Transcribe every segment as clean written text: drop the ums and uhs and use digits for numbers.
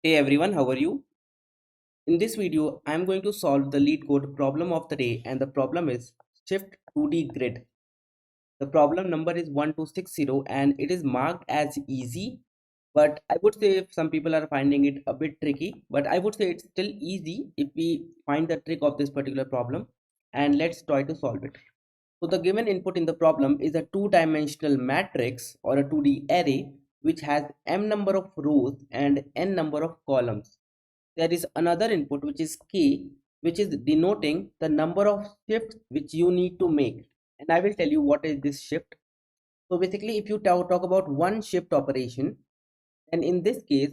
Hey everyone, how are you? In this video, I am going to solve the LeetCode problem of the day, and the problem is Shift 2D Grid. The problem number is 1260 and it is marked as easy, but I would say some people are finding it a bit tricky, but I would say it's still easy if we find the trick of this particular problem, and let's try to solve it. So the given input in the problem is a two-dimensional matrix or a 2D array which has m number of rows and n number of columns. There is another input which is k, which is denoting the number of shifts which you need to make, and I will tell you what is this shift. So basically, if you talk about one shift operation, then in this case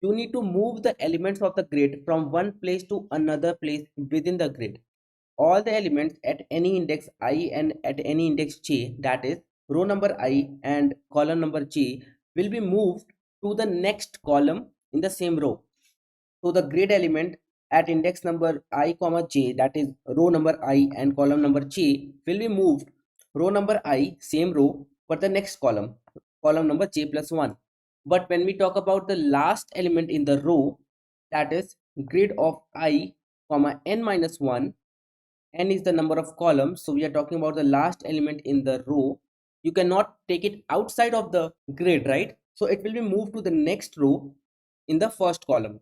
you need to move the elements of the grid from one place to another place within the grid. All the elements at any index I and at any index j, that is row number I and column number j, will be moved to the next column in the same row. So the grid element at index number I comma j, that is row number I and column number j, will be moved row number I, same row, for the next column number j plus 1. But when we talk about the last element in the row, that is grid of I comma n minus 1, n is the number of columns, so we are talking about the last element in the row. You cannot take it outside of the grid, right? So it will be moved to the next row in the first column,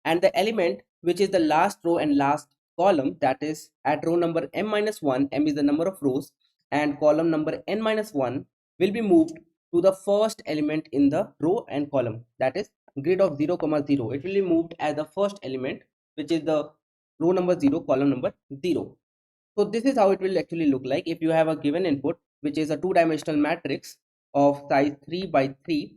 and the element which is the last row and last column, that is at row number m minus 1, m is the number of rows, and column number n minus 1 will be moved to the first element in the row and column, that is grid of 0 comma 0. It will be moved as the first element, which is the row number 0, column number 0. So this is how it will actually look like if you have a given input which is a two-dimensional matrix of size 3 by 3.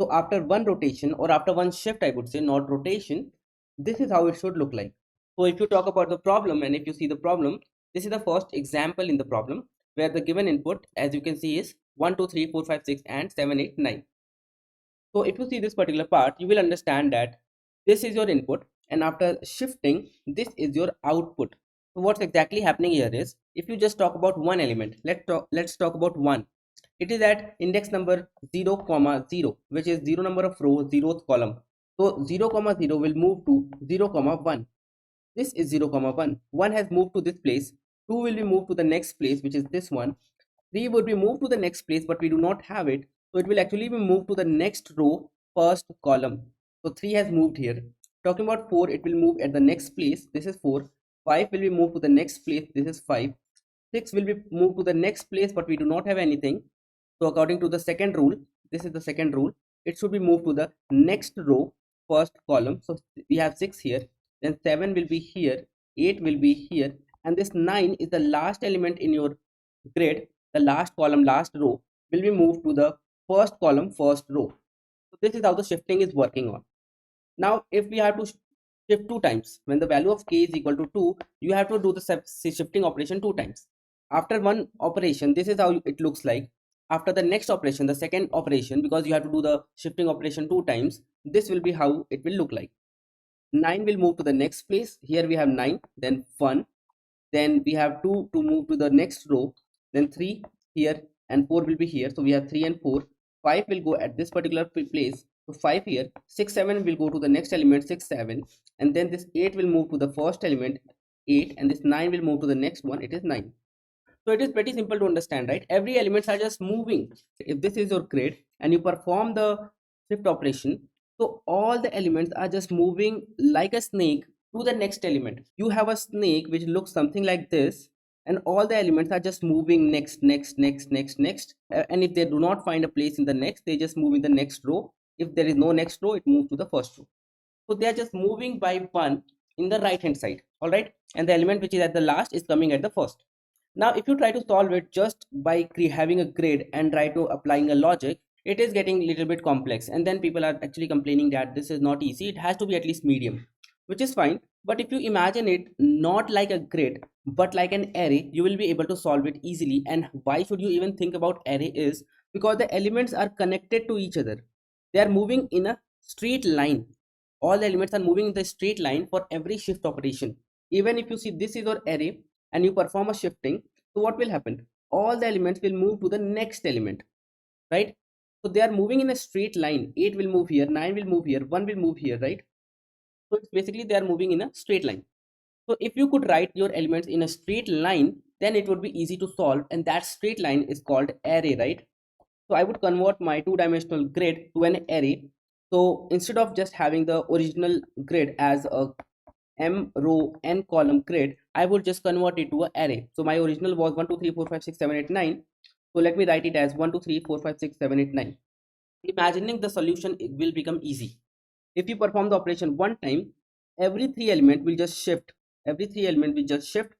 So after one rotation, or after one shift, I would say, not rotation, this is how it should look like. So if you talk about the problem, and if you see the problem, this is the first example in the problem where the given input, as you can see, is 1 2 3 4 5 6 and 7 8 9. So if you see this particular part, you will understand that this is your input, and after shifting, this is your output. So what's exactly happening here is, if you just talk about one element, let's talk about one. It is at index number 0 comma 0, which is 0 number of row, 0th column. So 0 comma 0 will move to 0 comma 1. This is 0 comma 1. 1 has moved to this place. 2 will be moved to the next place, which is this one. 3 would be moved to the next place, but we do not have it, so it will actually be moved to the next row, first column. So 3 has moved here. Talking about 4, it will move at the next place, this is 4. 5 will be moved to the next place, this is 5. 6 will be moved to the next place, but we do not have anything. So according to the second rule, this is the second rule, it should be moved to the next row, first column. So we have 6 here, then 7 will be here, 8 will be here, and this 9 is the last element in your grid. The last column, last row, will be moved to the first column, first row. So this is how the shifting is working on. Now if we have to shift two times, when the value of k is equal to 2, you have to do the shifting operation two times. After one operation, this is how it looks like. After the next operation, the second operation, because you have to do the shifting operation two times, this will be how it will look like. 9 will move to the next place. Here we have 9, then 1, then we have 2 to move to the next row, then 3 here, and 4 will be here. So we have 3 and 4. 5 will go at this particular place, so 5 here. 6 7 will go to the next element, 6 7, and then this 8 will move to the first element, 8, and this 9 will move to the next one, it is 9. So it is pretty simple to understand, right? Every elements are just moving. If this is your grid and you perform the shift operation, so all the elements are just moving like a snake to the next element. You have a snake which looks something like this, and all the elements are just moving next, next, next, next, next. And if they do not find a place in the next, they just move in the next row. If there is no next row, it moves to the first row. So they are just moving by one in the right hand side, all right? And the element which is at the last is coming at the first. Now if you try to solve it just by having a grid and try to applying a logic, it is getting a little bit complex, and then people are actually complaining that this is not easy. It has to be at least medium, which is fine. But if you imagine it not like a grid but like an array, you will be able to solve it easily. And why should you even think about array is because the elements are connected to each other. They are moving in a straight line. All the elements are moving in the straight line for every shift operation. Even if you see this is your array and you perform a shifting, so what will happen? All the elements will move to the next element, right? So they are moving in a straight line. 8 will move here, 9 will move here, 1 will move here, right? So it's basically they are moving in a straight line. So if you could write your elements in a straight line, then it would be easy to solve, and that straight line is called array, right? So I would convert my two-dimensional grid to an array. So instead of just having the original grid as a m row n column grid, I would just convert it to an array. So my original was 1 2 3 4 5 6 7 8 9. So let me write it as 1 2 3 4 5 6 7 8 9. Imagining the solution, it will become easy. If you perform the operation one time, every three element will just shift. Every three element will just shift.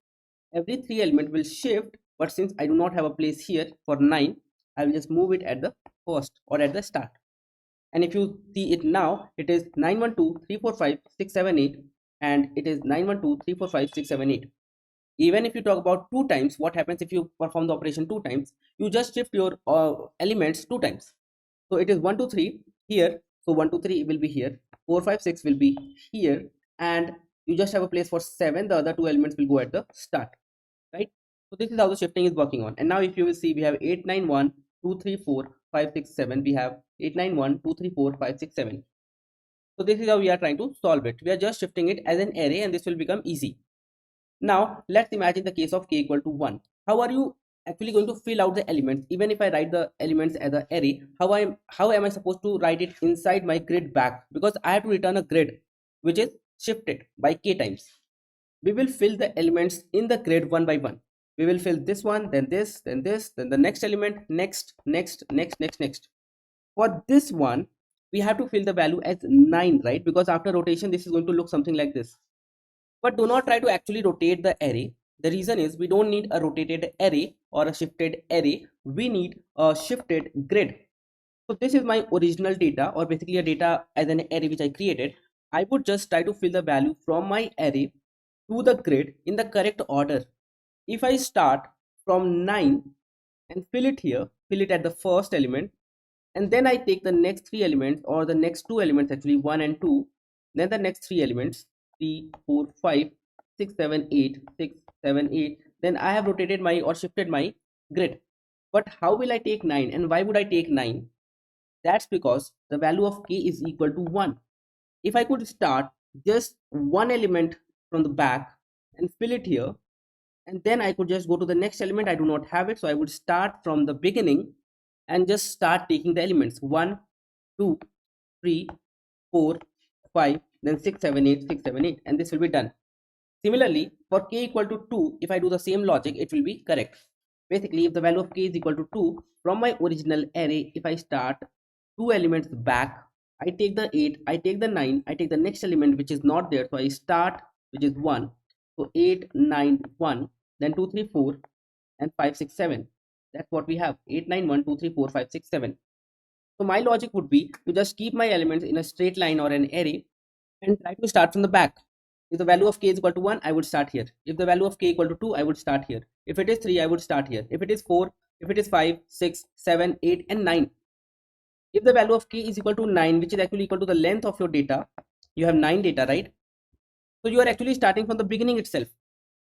Every three element will shift. But since I do not have a place here for 9, I will just move it at the first or at the start. And if you see it now, it is 9 1 2 3 4 5 6 7 8, and it is 9 1 2 3 4 5 6 7 8. Even if you talk about two times, what happens if you perform the operation two times? You just shift your elements two times. So it is 1 2 3 here. So 1 2 3 will be here. 4 5 6 will be here, and you just have a place for 7. The other two elements will go at the start, right? So this is how the shifting is working on. And now if you will see, we have 8 9 1 2 3 4 5 6 7. We have 8 9 1 2 3 4 5 6 7. So this is how we are trying to solve it. We are just shifting it as an array, and this will become easy. Now let's imagine the case of k equal to 1. How are you actually going to fill out the elements? Even if I write the elements as an array, how am I supposed to write it inside my grid back? Because I have to return a grid which is shifted by k times. We will fill the elements in the grid one by one. We will fill this one, then this, then this, then the next element, next, next, next, next, next. For this one, we have to fill the value as 9, right? Because after rotation, this is going to look something like this. But do not try to actually rotate the array. The reason is we don't need a rotated array or a shifted array. We need a shifted grid. So this is my original data, or basically a data as an array which I created. I would just try to fill the value from my array to the grid in the correct order. If I start from 9 and fill it here, fill it at the first element, and then I take the next three elements, or the next two elements actually, 1 and 2, then the next three elements, 3 4 5 6 7 8 6 7 8, then I have rotated my or shifted my grid. But how will I take 9, and why would I take 9? That's because the value of k is equal to 1. If I could start just one element from the back and fill it here, and then I could just go to the next element, I do not have it, so I would start from the beginning and just start taking the elements 1 2 3 4 5, then 6 7 8 6 7 8, and this will be done. Similarly, for k equal to 2, if I do the same logic, it will be correct. Basically, if the value of k is equal to 2, from my original array, if I start two elements back, I take the 8, I take the 9, I take the next element which is not there, so I start which is 1. So 8 9 1, then 2 3 4, and 5 6 7. That's what we have, 8 9 1 2 3 4 5 6 7. So my logic would be to just keep my elements in a straight line or an array and try to start from the back. If the value of k is equal to 1, I would start here. If the value of k equal to 2, I would start here. If it is 3, I would start here. If it is 4, if it is 5, 6, 7, 8, and 9. If the value of k is equal to 9, which is actually equal to the length of your data, you have 9 data, right? So you are actually starting from the beginning itself.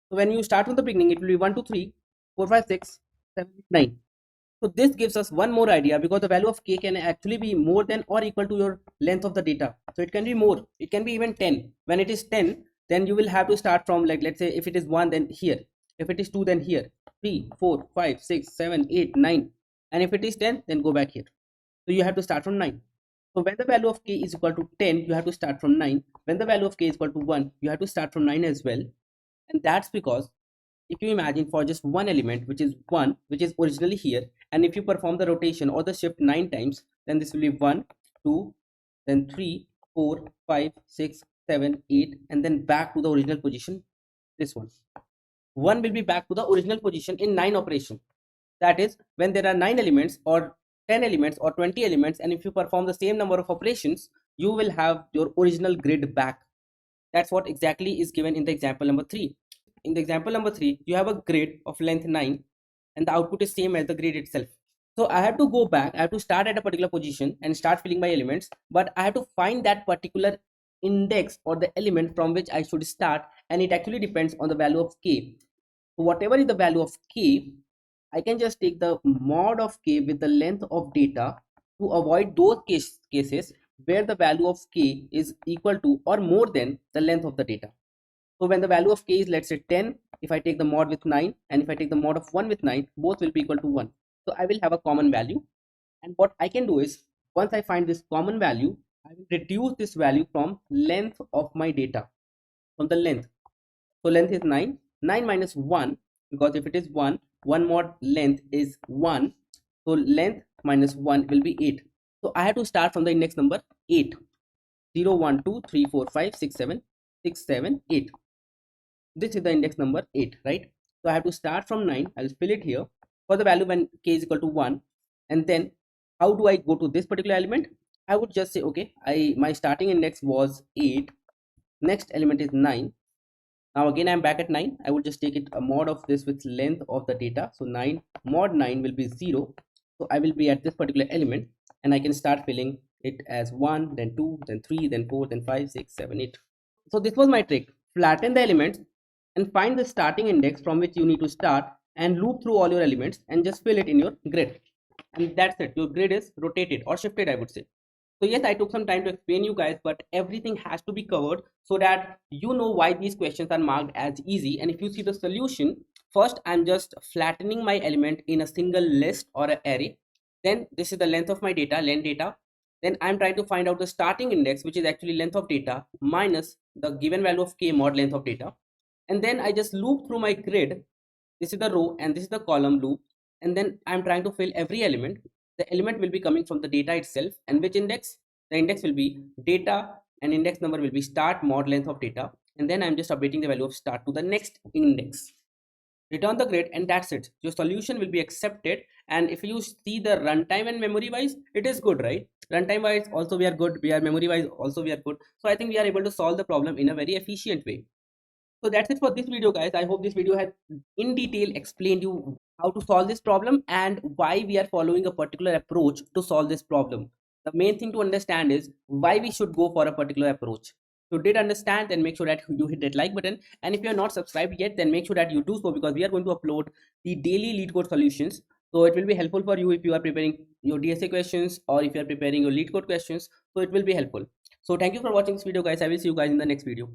So when you start from the beginning, it will be 1 2 3 4 5 6 7 9. So this gives us one more idea, because the value of k can actually be more than or equal to your length of the data. So it can be more, it can be even 10. When it is 10, then you will have to start from, like, let's say if it is 1, then here. If it is 2, then here. 3 4 5 6 7 8 9. And if it is 10, then go back here. So you have to start from 9. So when the value of k is equal to 10, you have to start from 9. When the value of k is equal to 1, you have to start from 9 as well. And that's because if you imagine for just one element, which is 1, which is originally here, and if you perform the rotation or the shift 9 times, then this will be 1 2, then 3 4 5 6 7 8, and then back to the original position. This one will be back to the original position in 9 operation. That is, when there are 9 elements or 10 elements or 20 elements, and if you perform the same number of operations, you will have your original grid back. That's what exactly is given in the example number 3. In the example number 3, you have a grid of length 9, and the output is same as the grid itself. So I have to go back, I have to start at a particular position and start filling my elements, but I have to find that particular index or the element from which I should start, and it actually depends on the value of k. So whatever is the value of k, I can just take the mod of k with the length of data to avoid those cases where the value of k is equal to or more than the length of the data. So when the value of k is, let's say, 10, if I take the mod with 9 and if I take the mod of 1 with 9, both will be equal to 1. So I will have a common value. And what I can do is, once I find this common value, I will reduce this value from length of my data, from the length. So length is 9. 9 minus 1, because if it is 1, 1 mod length is 1. So length minus 1 will be 8. So I have to start from the index number 8. 0, 1, 2, 3, 4, 5, 6, 7, 6, 7, 8. This is the index number 8, right? So I have to start from 9. I'll fill it here for the value when k is equal to 1. And then how do I go to this particular element? I would just say, okay, my starting index was 8. Next element is 9. Now again, I'm back at 9. I will just take it a mod of this with length of the data. So 9 mod 9 will be 0. So I will be at this particular element and I can start filling it as 1, then 2, then 3, then 4, then 5, 6, 7, 8. So this was my trick. Flatten the elements and find the starting index from which you need to start and loop through all your elements and just fill it in your grid. And that's it. Your grid is rotated or shifted, I would say. So yes, I took some time to explain you guys, but everything has to be covered so that you know why these questions are marked as easy. And if you see the solution, first I'm just flattening my element in a single list or an array. Then this is the length of my data, len data. Then I'm trying to find out the starting index, which is actually length of data minus the given value of k mod length of data. And then I just loop through my grid. This is the row and this is the column loop. And then I'm trying to fill every element. The element will be coming from the data itself, and which index? The index will be data and index number will be start mod length of data. And then I'm just updating the value of start to the next index. Return the grid and that's it. Your solution will be accepted. And if you see the runtime and memory wise, it is good, right? Runtime wise also we are good. We are memory wise also we are good. So I think we are able to solve the problem in a very efficient way. So that's it for this video, guys. I hope this video has in detail explained you how to solve this problem and why we are following a particular approach to solve this problem. The main thing to understand is why we should go for a particular approach. If you did understand, then make sure that you hit that like button. And if you are not subscribed yet, then make sure that you do so, because we are going to upload the daily LeetCode solutions. So it will be helpful for you if you are preparing your DSA questions or if you are preparing your LeetCode questions. So it will be helpful. So thank you for watching this video, guys. I will see you guys in the next video.